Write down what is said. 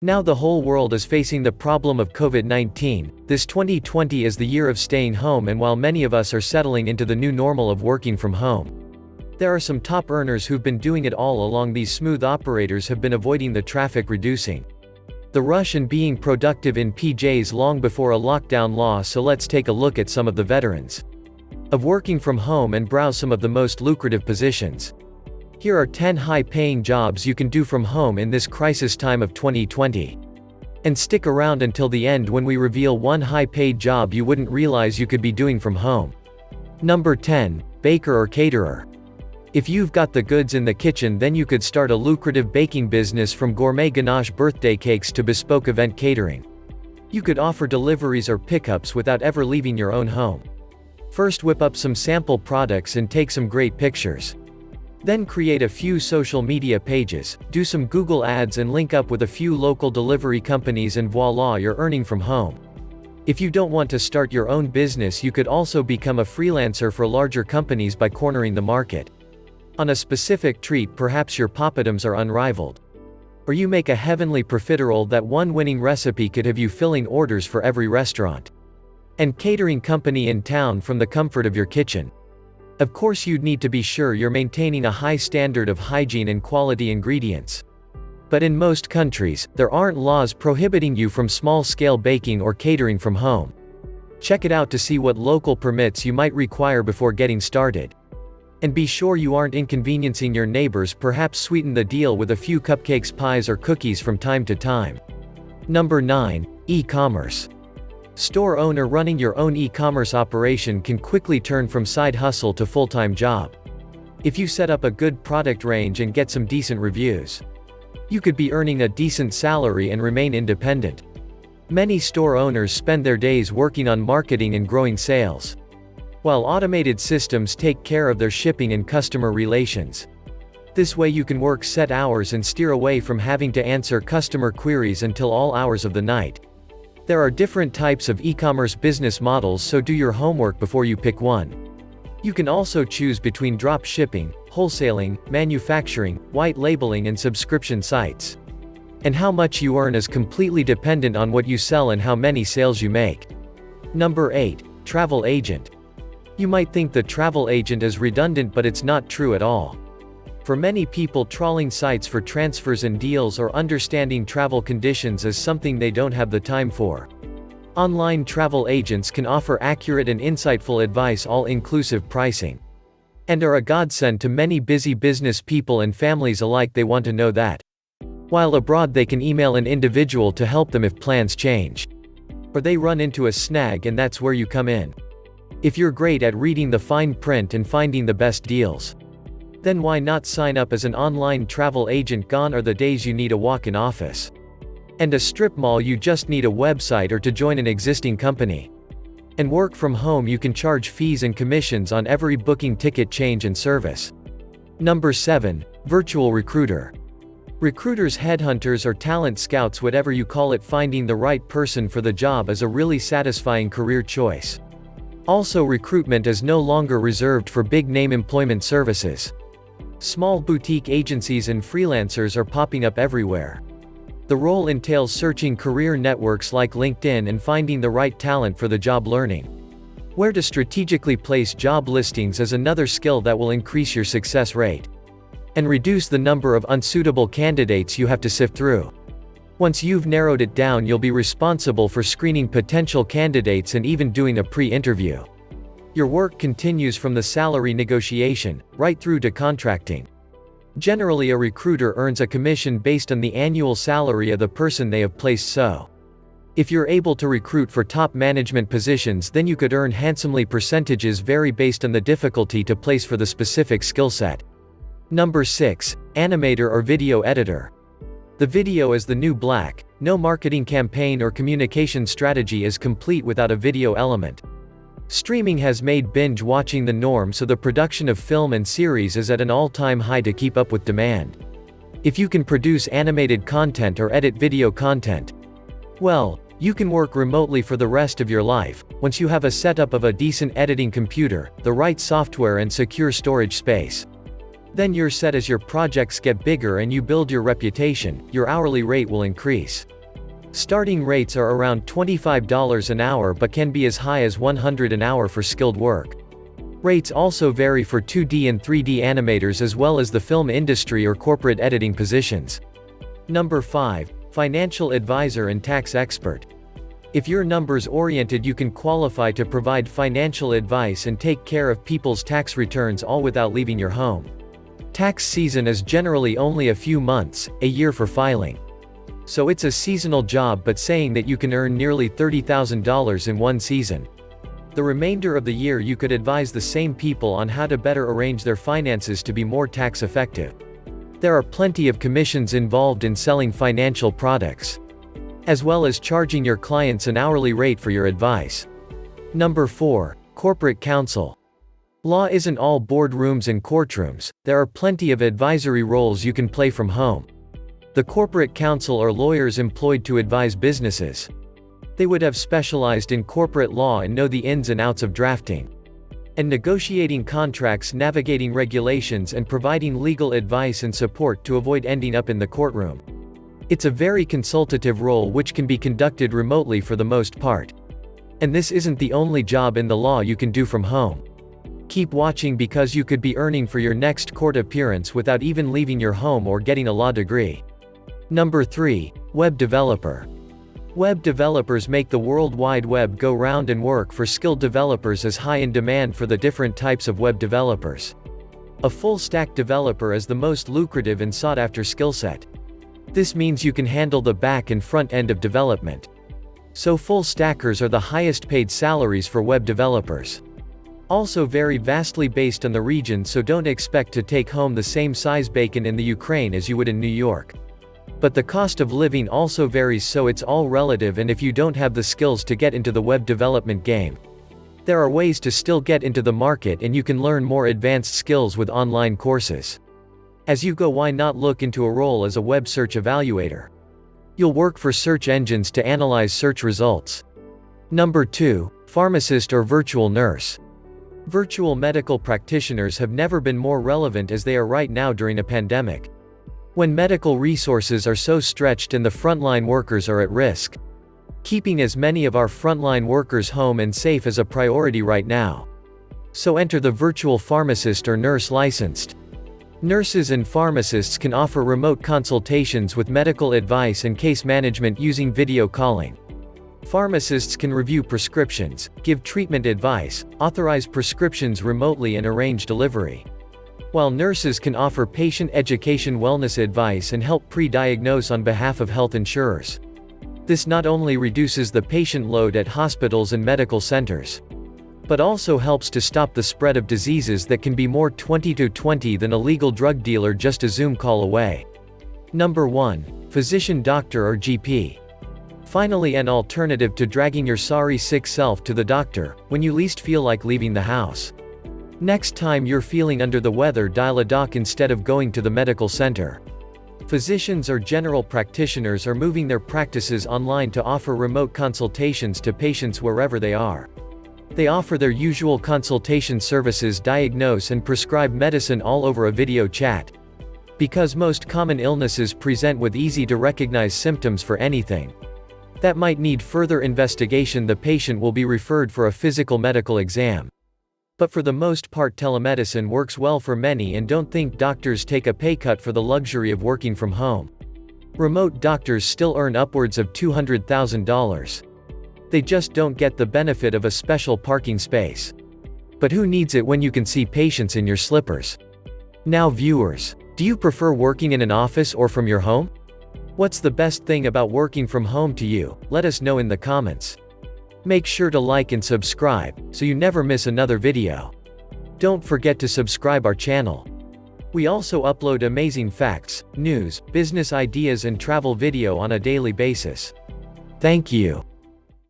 Now the whole world is facing the problem of COVID-19, this 2020 is the year of staying home, and while many of us are settling into the new normal of working from home, there are some top earners who've been doing it all along. These smooth operators have been avoiding the traffic, reducing the rush, and being productive in PJs long before a lockdown law. So let's take a look at some of the veterans of working from home and browse some of the most lucrative positions. Here are 10 high-paying jobs you can do from home in this crisis time of 2020. And stick around until the end when we reveal one high-paid job you wouldn't realize you could be doing from home. Number 10. Baker or caterer. If you've got the goods in the kitchen, then you could start a lucrative baking business, from gourmet ganache birthday cakes to bespoke event catering. You could offer deliveries or pickups without ever leaving your own home. First, whip up some sample products and take some great pictures. Then create a few social media pages, do some Google ads, and link up with a few local delivery companies, and voila, you're earning from home. If you don't want to start your own business, you could also become a freelancer for larger companies by cornering the market on a specific treat. Perhaps your papadums are unrivaled, or you make a heavenly profiterole that one winning recipe could have you filling orders for every restaurant and catering company in town from the comfort of your kitchen. Of course, you'd need to be sure you're maintaining a high standard of hygiene and quality ingredients. But in most countries, there aren't laws prohibiting you from small-scale baking or catering from home. Check it out to see what local permits you might require before getting started. And be sure you aren't inconveniencing your neighbors. Perhaps sweeten the deal with a few cupcakes, pies, or cookies from time to time. Number 9. E-commerce. Store owner. Running your own e-commerce operation can quickly turn from side hustle to full-time job. If you set up a good product range and get some decent reviews, you could be earning a decent salary and remain independent. Many store owners spend their days working on marketing and growing sales, while automated systems take care of their shipping and customer relations. This way you can work set hours and steer away from having to answer customer queries until all hours of the night. There are different types of e-commerce business models, so do your homework before you pick one. You can also choose between drop shipping, wholesaling, manufacturing, white labeling, and subscription sites. And how much you earn is completely dependent on what you sell and how many sales you make. Number 8. Travel agent. You might think the travel agent is redundant, but it's not true at all. For many people, trawling sites for transfers and deals or understanding travel conditions is something they don't have the time for. Online travel agents can offer accurate and insightful advice, all-inclusive pricing, and are a godsend to many busy business people and families alike. They want to know that while abroad they can email an individual to help them if plans change, or they run into a snag, and that's where you come in. If you're great at reading the fine print and finding the best deals, then why not sign up as an online travel agent? Gone are the days you need a walk-in office and a strip mall. You just need a website or to join an existing company. And work from home, you can charge fees and commissions on every booking, ticket change, and service. Number 7. Virtual recruiter. Recruiters, headhunters, or talent scouts, whatever you call it, finding the right person for the job is a really satisfying career choice. Also, recruitment is no longer reserved for big-name employment services. Small boutique agencies and freelancers are popping up everywhere. The role entails searching career networks like LinkedIn and finding the right talent for the job. Learning where to strategically place job listings is another skill that will increase your success rate and reduce the number of unsuitable candidates you have to sift through. Once you've narrowed it down, you'll be responsible for screening potential candidates and even doing a pre-interview. Your work continues from the salary negotiation, right through to contracting. Generally, a recruiter earns a commission based on the annual salary of the person they have placed, so if you're able to recruit for top management positions, then you could earn handsomely. Percentages vary based on the difficulty to place for the specific skill set. Number 6. Animator or video editor. The video is the new black. No marketing campaign or communication strategy is complete without a video element. Streaming has made binge watching the norm, so the production of film and series is at an all-time high to keep up with demand. If you can produce animated content or edit video content, well, you can work remotely for the rest of your life, once you have a setup of a decent editing computer, the right software, and secure storage space. Then you're set. As your projects get bigger and you build your reputation, your hourly rate will increase. Starting rates are around $25 an hour but can be as high as $100 an hour for skilled work. Rates also vary for 2D and 3D animators as well as the film industry or corporate editing positions. Number 5. Financial advisor and tax expert. If you're numbers-oriented, you can qualify to provide financial advice and take care of people's tax returns all without leaving your home. Tax season is generally only a few months, a year for filing. So it's a seasonal job, but saying that you can earn nearly $30,000 in one season. The remainder of the year you could advise the same people on how to better arrange their finances to be more tax effective. There are plenty of commissions involved in selling financial products, as well as charging your clients an hourly rate for your advice. Number 4. Corporate counsel. Law isn't all boardrooms and courtrooms. There are plenty of advisory roles you can play from home. The corporate counsel are lawyers employed to advise businesses. They would have specialized in corporate law and know the ins and outs of drafting and negotiating contracts, navigating regulations, and providing legal advice and support to avoid ending up in the courtroom. It's a very consultative role which can be conducted remotely for the most part. And this isn't the only job in the law you can do from home. Keep watching because you could be earning for your next court appearance without even leaving your home or getting a law degree. Number 3. Web developer. Web developers make the World Wide Web go round, and work for skilled developers is high in demand for the different types of web developers. A full-stack developer is the most lucrative and sought-after skill set. This means you can handle the back and front end of development. So full-stackers are the highest-paid salaries for web developers. Also vary vastly based on the region, so don't expect to take home the same size bacon in the Ukraine as you would in New York. But the cost of living also varies, so it's all relative, and if you don't have the skills to get into the web development game, there are ways to still get into the market, and you can learn more advanced skills with online courses. As you go, why not look into a role as a web search evaluator? You'll work for search engines to analyze search results. Number 2. Pharmacist or virtual nurse. Virtual medical practitioners have never been more relevant as they are right now during a pandemic, when medical resources are so stretched and the frontline workers are at risk. Keeping as many of our frontline workers home and safe is a priority right now. So enter the virtual pharmacist or nurse licensed. Nurses and pharmacists can offer remote consultations with medical advice and case management using video calling. Pharmacists can review prescriptions, give treatment advice, authorize prescriptions remotely, and arrange delivery, while nurses can offer patient education, wellness advice, and help pre-diagnose on behalf of health insurers. This not only reduces the patient load at hospitals and medical centers, but also helps to stop the spread of diseases that can be more 20/20 than a legal drug dealer just a Zoom call away. Number 1. Physician, doctor, or GP. Finally, an alternative to dragging your sorry sick self to the doctor when you least feel like leaving the house. Next time you're feeling under the weather, dial a doc instead of going to the medical center. Physicians or general practitioners are moving their practices online to offer remote consultations to patients wherever they are. They offer their usual consultation services, diagnose and prescribe medicine all over a video chat. Because most common illnesses present with easy to recognize symptoms for anything that might need further investigation, the patient will be referred for a physical medical exam. But for the most part, telemedicine works well for many, and don't think doctors take a pay cut for the luxury of working from home. Remote doctors still earn upwards of $200,000. They just don't get the benefit of a special parking space. But who needs it when you can see patients in your slippers? Now viewers, do you prefer working in an office or from your home? What's the best thing about working from home to you? Let us know in the comments. Make sure to like and subscribe, so you never miss another video. Don't forget to subscribe our channel. We also upload amazing facts, news, business ideas and travel video on a daily basis. Thank you.